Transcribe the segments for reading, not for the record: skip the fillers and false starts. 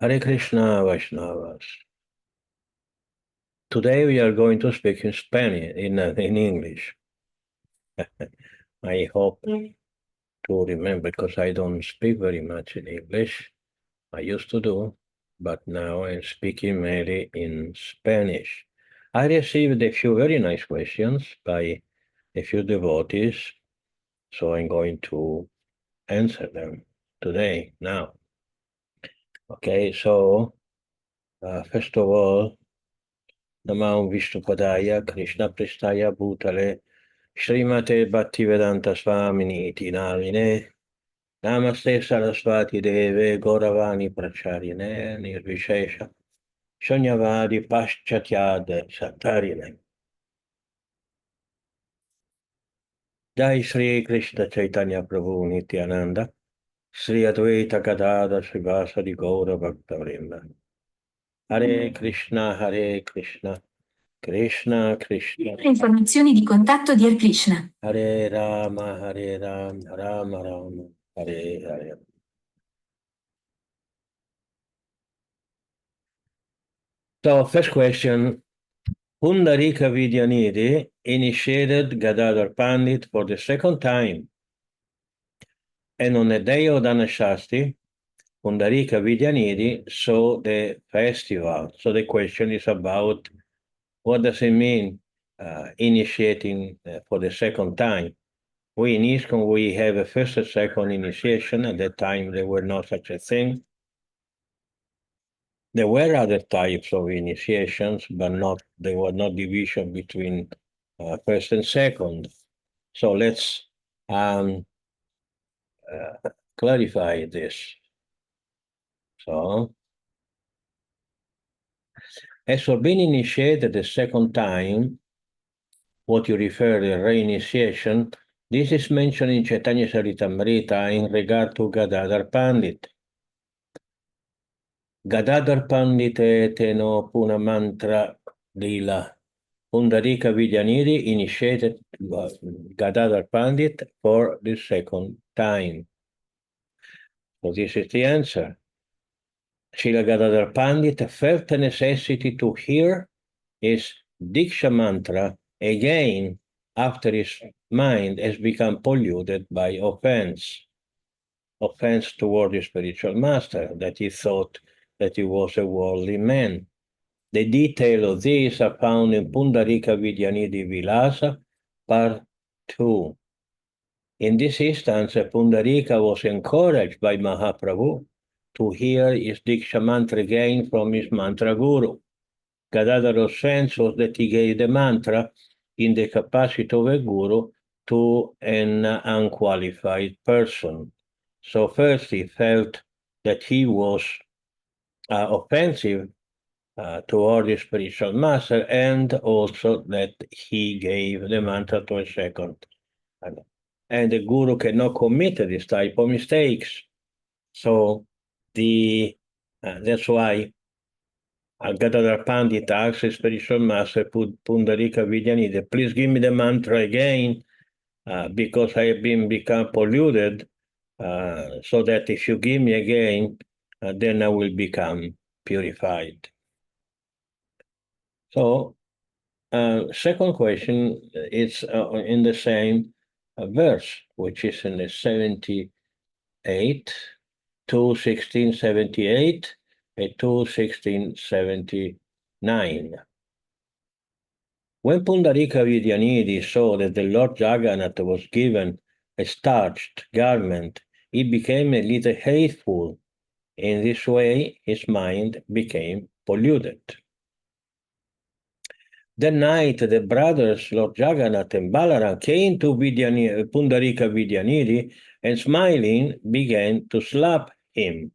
Hare Krishna Vaishnavas. Today we are going to speak in Spanish, in English. I hope to remember because I don't speak very much in English. I used to do, but now I'm speaking mainly in Spanish. I received a few very nice questions by a few devotees, so I'm going to answer them today, now. Okay, so first of all, Namam Vishnupadaya Krishna Pristaya Bhutale Srimate Bhaktivedanta Swamini Iti Namine Namaste Saraswati Deve Gauravani Pracharine Nirvishesha Shanyavadi Paschatyad Satarine. Jai Sri Krishna Chaitanya Prabhu Nityananda Sri Advaita Gadada Srivasadi Gaura Bhaktavrinda. Hare Krishna Krishna Krishna. Informazioni di contatto di Krishna. Hare Rama, Rama Rama, Hare Hare. So, first question. Pundarika Vidyanidhi initiated Gadadhar Pandit for the second time. And on the day of Dhanashasti, Pundarika Vidyanidhi saw the festival. So the question is about what does it mean initiating for the second time? We in ISKCON, we have a first and second initiation. At that time, there were no such a thing. There were other types of initiations, but there was no division between first and second. So let's clarify this. So, as for being initiated the second time, what you refer to reinitiation, this is mentioned in Chaitanya Charitamrita in regard to Gadadhar Pandit. Gadadhar Pandite teno puna mantra lila. Pundarika Vidyanidhi initiated Gadadhar Pandit for the second time. So this is the answer. Srila Gadadhar Pandit felt the necessity to hear his Diksha mantra again after his mind has become polluted by offense toward the spiritual master, that he thought that he was a worldly man. The detail of these are found in Pundarika Vidyanidhi Vilasa, part 2. In this instance, Pundarika was encouraged by Mahaprabhu to hear his Diksha mantra again from his mantra guru. Gadadhar's sense was that he gave the mantra in the capacity of a guru to an unqualified person. So first he felt that he was offensive toward the spiritual master, and also that he gave the mantra to a second. And the guru cannot commit this type of mistakes. So that's why Gadadhar Pandit asked the spiritual master, Pundarika Vidyanidhi, please give me the mantra again, because I have become polluted, so that if you give me again, then I will become purified. So, second question is in the same verse, which is in the 78, 2:1678, and 2:1679. When Pundarika Vidyanidhi saw that the Lord Jagannath was given a starched garment, he became a little hateful. In this way, his mind became polluted. That night, the brothers, Lord Jagannath and Balaram, came to Pundarika Vidyanidhi and, smiling, began to slap him.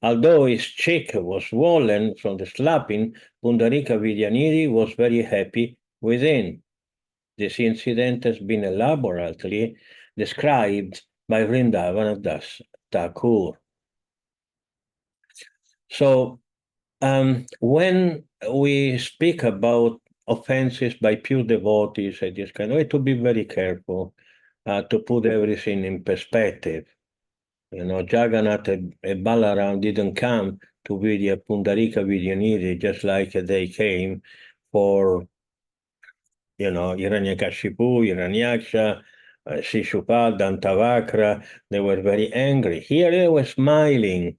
Although his cheek was swollen from the slapping, Pundarika Vidyanidhi was very happy within. This incident has been elaborately described by Vrindavan Das Thakur. So, when we speak about offenses by pure devotees and this kind of, we have to be very careful to put everything in perspective. Jagannath and Balaram didn't come to Pundarika Vidyanidhi just like they came for, Hiranyakashipu, Hiranyaksha, Shishupal, Dantavakra. They were very angry. Here they were smiling.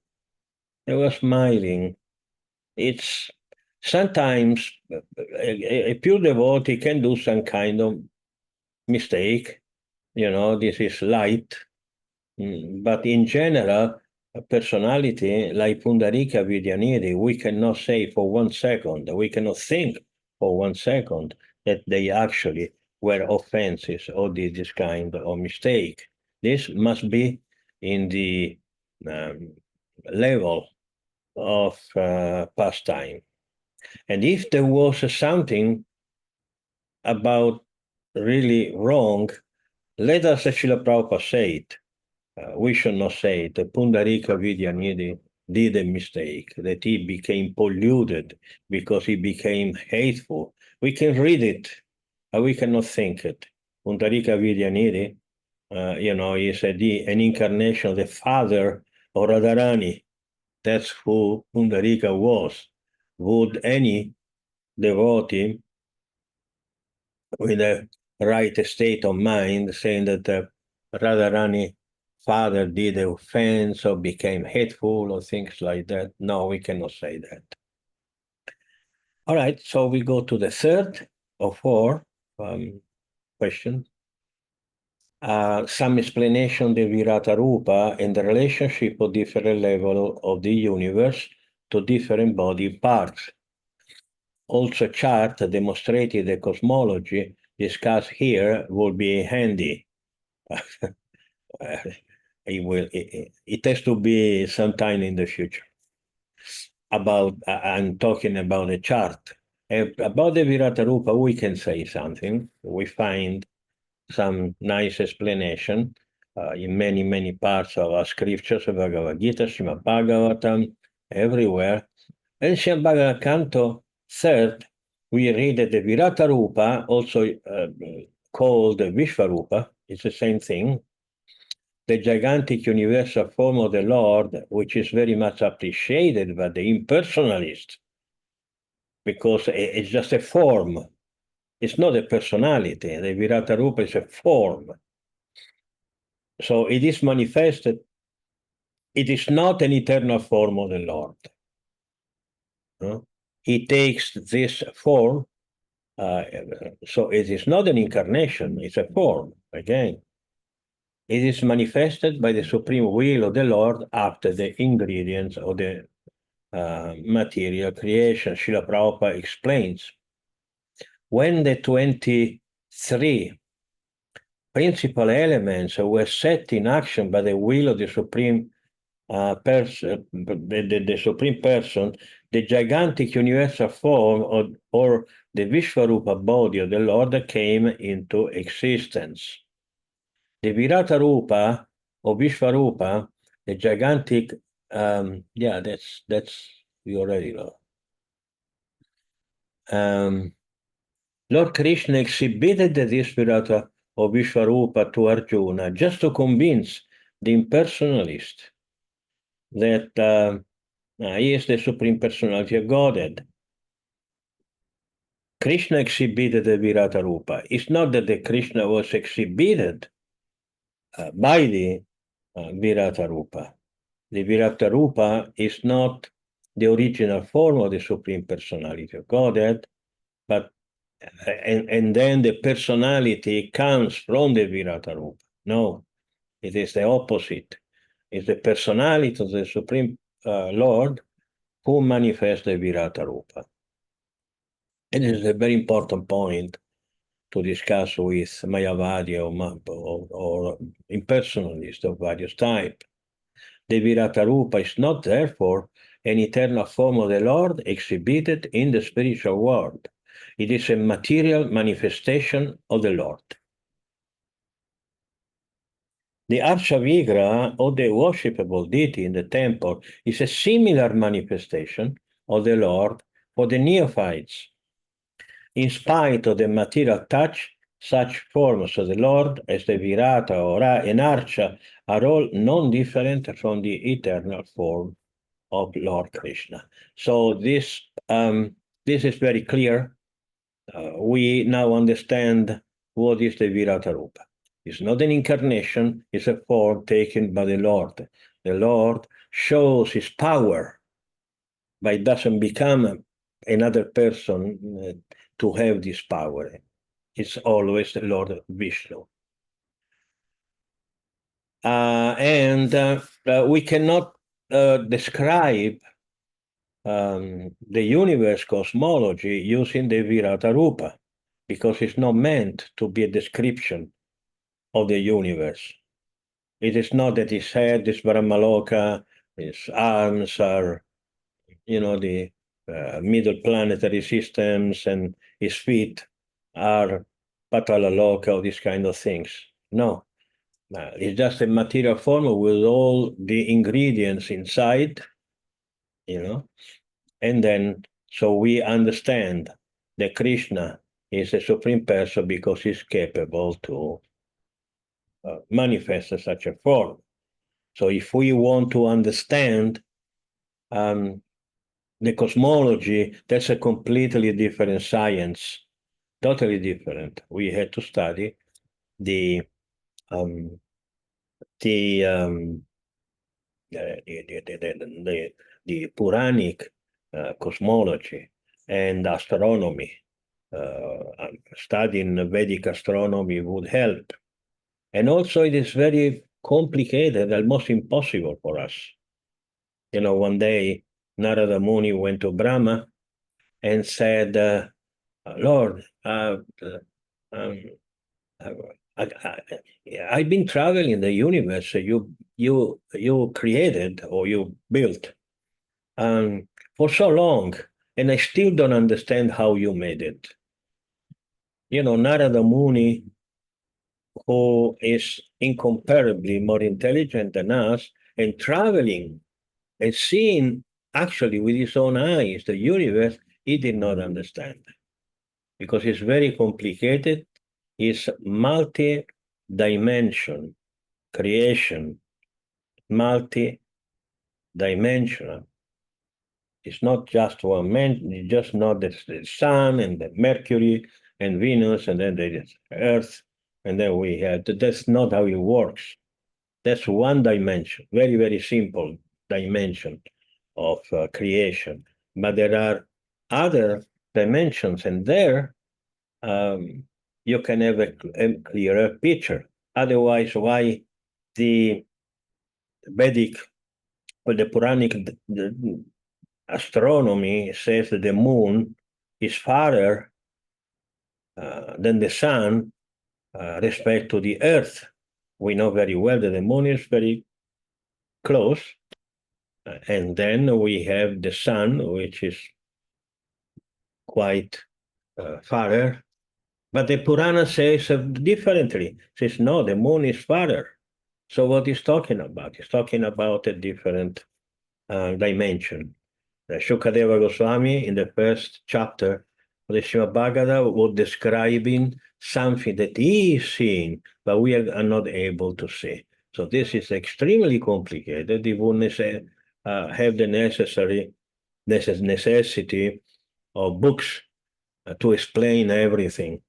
They were smiling. It's sometimes a pure devotee can do some kind of mistake. This is light. But in general, a personality like Pundarika Vidyanidhi, we cannot say for 1 second, we cannot think for 1 second that they actually were offenses or did this kind of mistake. This must be in the um, level of pastime. And if there was something about really wrong, let us, Srila Prabhupada say it. We should not say that Pundarika Vidyanidhi did a mistake, that he became polluted because he became hateful. We can read it, but we cannot think it. Pundarika Vidyanidhi, is an incarnation of the father of Radharani. That's who Pundarika was. Would any devotee with a right state of mind saying that Radharani father did offense or became hateful or things like that? No, we cannot say that. All right, so we go to the third of four question. Some explanation of the Virata Rupa and the relationship of different levels of the universe to different body parts. Also chart demonstrating the cosmology discussed here will be handy. It has to be sometime in the future. I'm talking about the chart. About the Virata Rupa, we can say something. We find some nice explanation in many, many parts of our scriptures, Bhagavad Gita, Srimad Bhagavatam, everywhere. And Srimad Bhagavatam Canto 3rd, we read that the Virata Rupa, also called Vishvarupa, it's the same thing, the gigantic universal form of the Lord, which is very much appreciated by the impersonalist, because it's just a form. It's not a personality. The Virata Rupa is a form. So it is manifested. It is not an eternal form of the Lord. He takes this form. So it is not an incarnation. It's a form, again. It is manifested by the supreme will of the Lord after the ingredients of the material creation. Srila Prabhupada explains. When the 23 principal elements were set in action by the will of the supreme person, the supreme person, the gigantic universal form or the Vishvarupa body of the Lord came into existence. The Virata Rupa or Vishvarupa, the gigantic, that's we already know. Lord Krishna exhibited this Virata or Vishvarupa to Arjuna just to convince the impersonalist that he is the Supreme Personality of Godhead. Krishna exhibited the Virata Rupa. It's not that the Krishna was exhibited by the Virata Rupa. The Virata Rupa is not the original form of the Supreme Personality of Godhead, but and then the personality comes from the Virata Rupa. No, it is the opposite. It's the personality of the Supreme Lord who manifests the Virata Rupa. And it is a very important point to discuss with Mayavadi or impersonalists of various types. The Virata Rupa is not, therefore, an eternal form of the Lord exhibited in the spiritual world. It is a material manifestation of the Lord. The Arsha Vigraha, or the worshipable deity in the temple, is a similar manifestation of the Lord for the neophytes. In spite of the material touch, Such forms of the Lord as the Virata or and Archa are all non-different from the eternal form of Lord Krishna. So this is very clear. We now understand what is the Virata Rupa. It's not an incarnation, it's a form taken by the Lord. The Lord shows his power, but it doesn't become another person to have this power. It's always the Lord Vishnu. We cannot describe the universe cosmology using the Virata Rupa, because it's not meant to be a description of the universe. It is not that his head is Brahmaloka, his arms are, the middle planetary systems, and his feet are Patalaloka, or these kind of things. No, it's just a material form with all the ingredients inside, and then so we understand that Krishna is a supreme person because he's capable to manifest such a form. So if we want to understand the cosmology, that's a completely different science, totally different. We had to study the um, the, um, the Puranic cosmology and astronomy. Studying Vedic astronomy would help. And also it is very complicated, almost impossible for us. One day Narada Muni went to Brahma and said, Lord, I've been traveling the universe you created or you built for so long, and I still don't understand how you made it. Narada Muni, who is incomparably more intelligent than us, and traveling and seeing actually with his own eyes the universe, he did not understand, because it's very complicated. It's multi-dimension creation, multi-dimensional. It's not just one man, it's just not the sun and the Mercury and Venus, and then there's Earth, and then we have, that's not how it works. That's one dimension, very, very simple dimension of creation. But there are other dimensions, and there you can have a clearer picture. Otherwise, why the Vedic or the Puranic astronomy says that the moon is farther than the sun respect to the Earth? We know very well that the moon is very close, and then we have the sun, which is quite farther. But the Purana says differently. Says no, the moon is farther. So what he's talking about? He's talking about a different dimension. Shukadeva Goswami, in the first chapter of the Srimad Bhagavatam, was describing something that he is seeing, but we are not able to see. So this is extremely complicated. It will have the necessity of books to explain everything.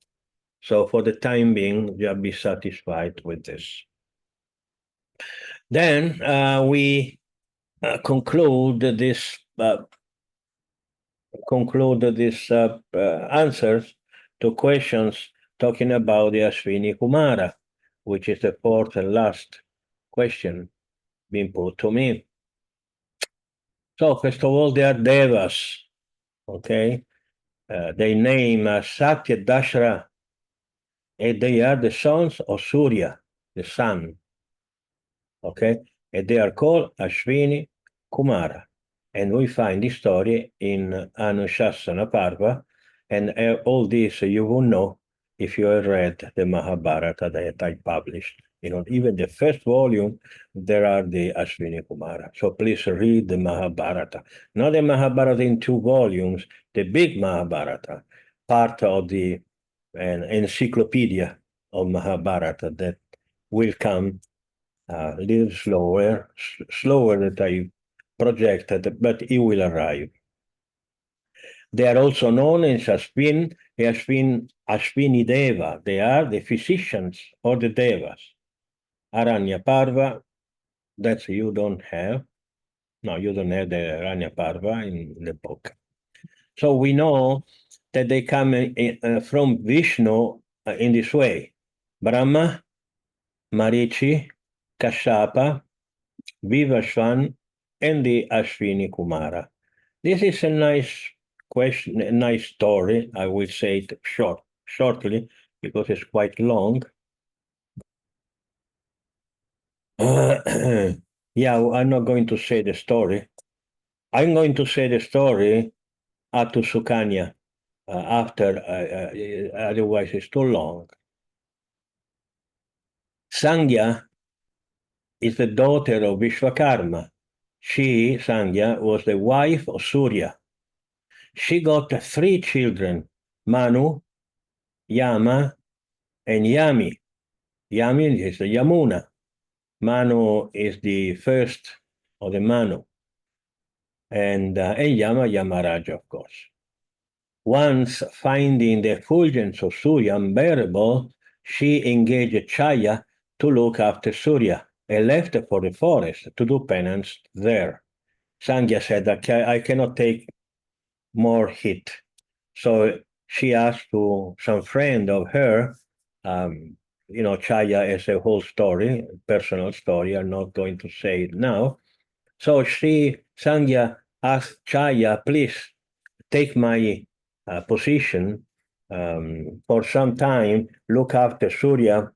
So for the time being, just be satisfied with this. Then we conclude this answers to questions talking about the Asvini Kumara, which is the fourth and last question being put to me. So first of all, they are devas, okay? Their name are Satya, Dashra, and they are the sons of Surya, the sun, okay? And they are called Asvini Kumara. And we find this story in Anushasana Parva, and all this you will know if you have read the Mahabharata that I published. Even the first volume, there are the Asvini Kumara. So please read the Mahabharata. Not the Mahabharata in 2 volumes, the big Mahabharata, part of the an encyclopedia of Mahabharata that will come a little slower than I projected, but it will arrive. They are also known as Ashvini Deva. They are the physicians or the Devas. Aranya Parva, that's you don't have. No, you don't have the Aranya Parva in the book. So we know that they come from Vishnu in this way. Brahma, Marichi, Kashyapa, Vivasvan, and the Asvini Kumara. This is a nice question, a nice story. I will say it shortly, because it's quite long. Yeah, I'm not going to say the story. I'm going to say the story to Sukanya after, otherwise it's too long. Sangya is the daughter of Vishwakarma. She, Sangya, was the wife of Surya. She got 3 children, Manu, Yama, and Yami. Yami is the Yamuna. Manu is the first of the Manu. And Yama, Yamaraja, of course. Once finding the effulgence of Surya unbearable, she engaged Chaya to look after Surya and left for the forest to do penance there. Sangya said, I cannot take more heat. So she asked to some friend of her, Chaya is a whole story, personal story. I'm not going to say it now. So Sangya asked Chaya, please take my position for some time, look after Surya,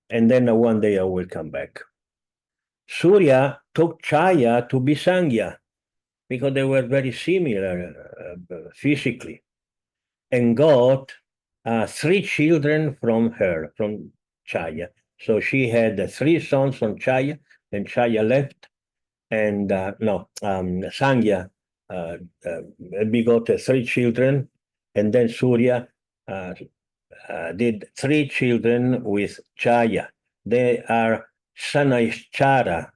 and then one day I will come back. Surya took Chaya to be Sangya because they were very similar physically, and got 3 children from her, from Chaya. So she had 3 sons from Chaya, and Chaya left, and Sangya begot 3 children, and then Surya did 3 children with Chaya. They are Sanaishchara,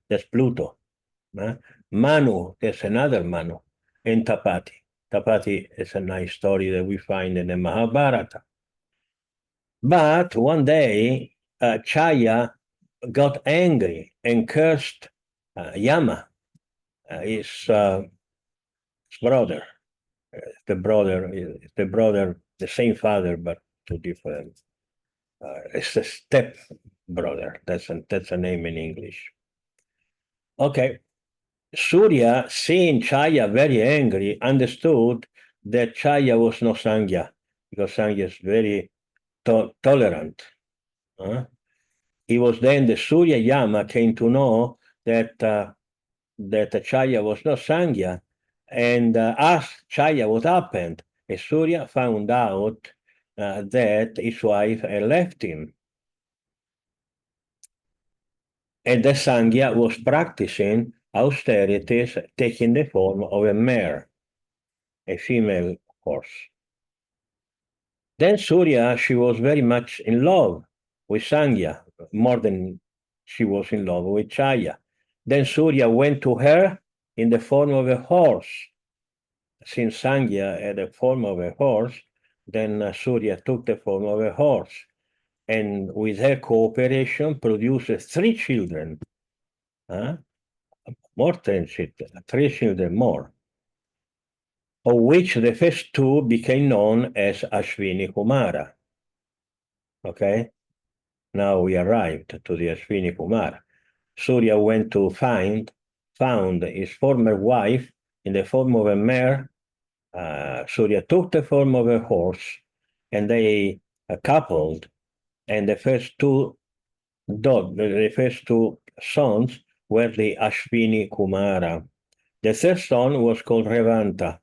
that's Pluto. Manu, there's another Manu, and Tapati. Tapati is a nice story that we find in the Mahabharata. But one day, Chaya got angry and cursed Yama, his brother. The brother, the same father, but 2 different. It's a step brother. That's a name in English. Okay. Surya, seeing Chaya very angry, understood that Chaya was no Sangya, because Sangya is very tolerant. It was then the Surya Yama came to know that Chaya was not Sangya, and asked Chaya what happened. And Surya found out that his wife had left him. And the Sangya was practicing austerities, taking the form of a mare, a female horse. Then Surya, she was very much in love with Sangya, more than she was in love with Chaya. Then Surya went to her in the form of a horse. Since Sangya had the form of a horse, then Surya took the form of a horse, and with her cooperation produced 3 children. More than 3 children more, of which the first 2 became known as Asvini Kumara. Okay, now we arrived to the Asvini Kumara. Surya went to found his former wife in the form of a mare. Surya took the form of a horse, and they coupled, and the first 2 sons were the Asvini Kumara. The third son was called Revanta.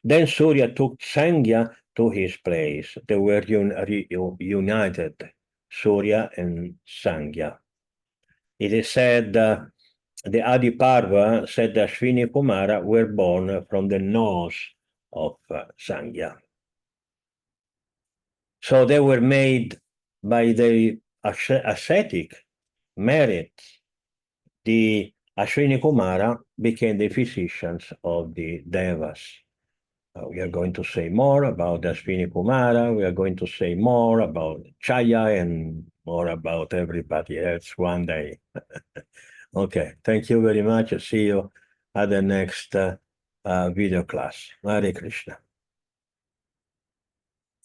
Then Surya took Sangya to his place. They were united, Surya and Sangya. It is said the Adi Parva said that Ashvini Kumara were born from the nose of Sangya. So they were made by the ascetic merit. The Asvini Kumara became the physicians of the Devas. We are going to say more about the Asvini Kumara. We are going to say more about Chaya and more about everybody else one day. Okay, thank you very much. See you at the next video class. Hare Krishna.